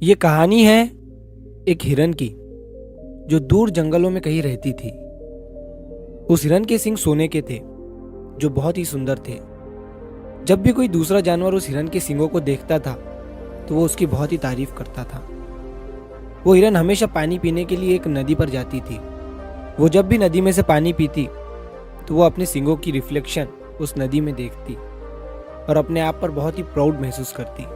ये कहानी है एक हिरन की जो दूर जंगलों में कहीं रहती थी। उस हिरन के सींग सोने के थे जो बहुत ही सुंदर थे। जब भी कोई दूसरा जानवर उस हिरन के सींगों को देखता था तो वो उसकी बहुत ही तारीफ करता था। वो हिरन हमेशा पानी पीने के लिए एक नदी पर जाती थी। वो जब भी नदी में से पानी पीती तो वो अपने सींगों की रिफ्लेक्शन उस नदी में देखती और अपने आप पर बहुत ही प्राउड महसूस करती।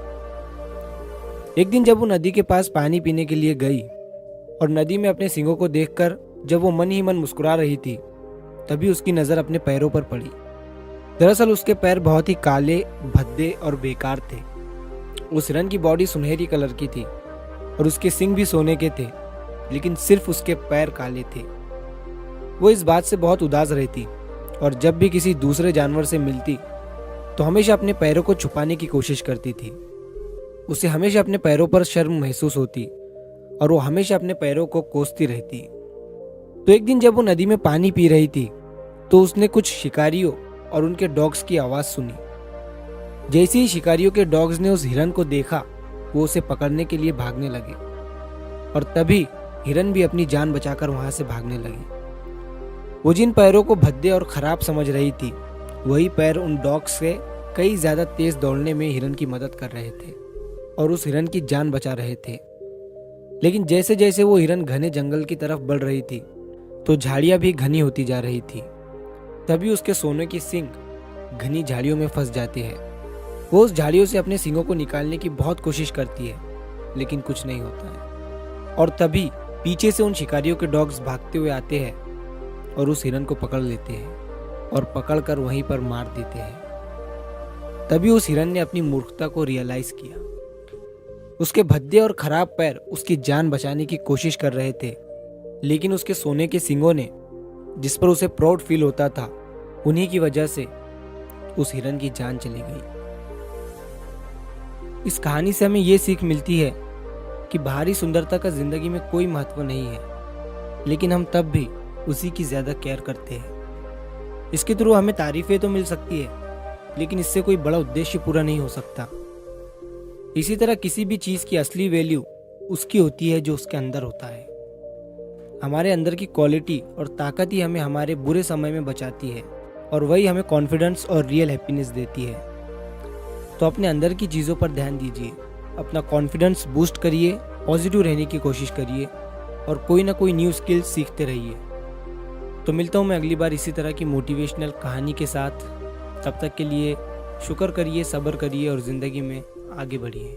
एक दिन जब वो नदी के पास पानी पीने के लिए गई और नदी में अपने सींगों को देखकर जब वो मन ही मन मुस्कुरा रही थी, तभी उसकी नज़र अपने पैरों पर पड़ी। दरअसल उसके पैर बहुत ही काले, भद्दे और बेकार थे। उस हिरन की बॉडी सुनहरी कलर की थी और उसके सींग भी सोने के थे, लेकिन सिर्फ उसके पैर काले थे। वो इस बात से बहुत उदास रहती और जब भी किसी दूसरे जानवर से मिलती तो हमेशा अपने पैरों को छुपाने की कोशिश करती थी। उसे हमेशा अपने पैरों पर शर्म महसूस होती और वो हमेशा अपने पैरों को कोसती रहती। तो एक दिन जब वो नदी में पानी पी रही थी तो उसने कुछ शिकारियों और उनके डॉग्स की आवाज़ सुनी। जैसे ही शिकारियों के डॉग्स ने उस हिरन को देखा, वो उसे पकड़ने के लिए भागने लगे और तभी हिरन भी अपनी जान बचाकर वहां से भागने लगे। वो जिन पैरों को भद्दे और खराब समझ रही थी, वही पैर उन डॉग्स से कई ज्यादा तेज दौड़ने में हिरन की मदद कर रहे थे और उस हिरन की जान बचा रहे थे। लेकिन जैसे जैसे वो हिरन घने जंगल की तरफ बढ़ रही थी तो झाड़ियां भी घनी होती जा रही थी। तभी उसके सोने की सींग घनी झाड़ियों में फंस जाती है। वो उस झाड़ियों से अपने सींगों को निकालने की बहुत कोशिश करती है, लेकिन कुछ नहीं होता है। और तभी पीछे से उन शिकारियों के डॉग्स भागते हुए आते हैं और उस हिरन को पकड़ लेते हैं और पकड़कर वहीं पर मार देते हैं। तभी उस हिरन ने अपनी मूर्खता को रियलाइज किया। उसके भद्दे और खराब पैर उसकी जान बचाने की कोशिश कर रहे थे, लेकिन उसके सोने के सींगों ने, जिस पर उसे प्राउड फील होता था, उन्हीं की वजह से उस हिरन की जान चली गई। इस कहानी से हमें ये सीख मिलती है कि बाहरी सुंदरता का जिंदगी में कोई महत्व नहीं है, लेकिन हम तब भी उसी की ज्यादा केयर करते हैं। इसके थ्रू हमें तारीफें तो मिल सकती है, लेकिन इससे कोई बड़ा उद्देश्य पूरा नहीं हो सकता। इसी तरह किसी भी चीज की असली वैल्यू उसकी होती है जो उसके अंदर होता है। हमारे अंदर की क्वालिटी और ताकत ही हमें हमारे बुरे समय में बचाती है और वही हमें कॉन्फिडेंस और रियल हैप्पीनेस देती है। तो अपने अंदर की चीज़ों पर ध्यान दीजिए, अपना कॉन्फिडेंस बूस्ट करिए, पॉजिटिव रहने की कोशिश करिए और कोई ना कोई न्यू स्किल सीखते रहिए। तो मिलता हूँ मैं अगली बार इसी तरह की मोटिवेशनल कहानी के साथ। तब तक के लिए शुक्र करिए, सब्र करिए और ज़िंदगी में आगे बढ़िए।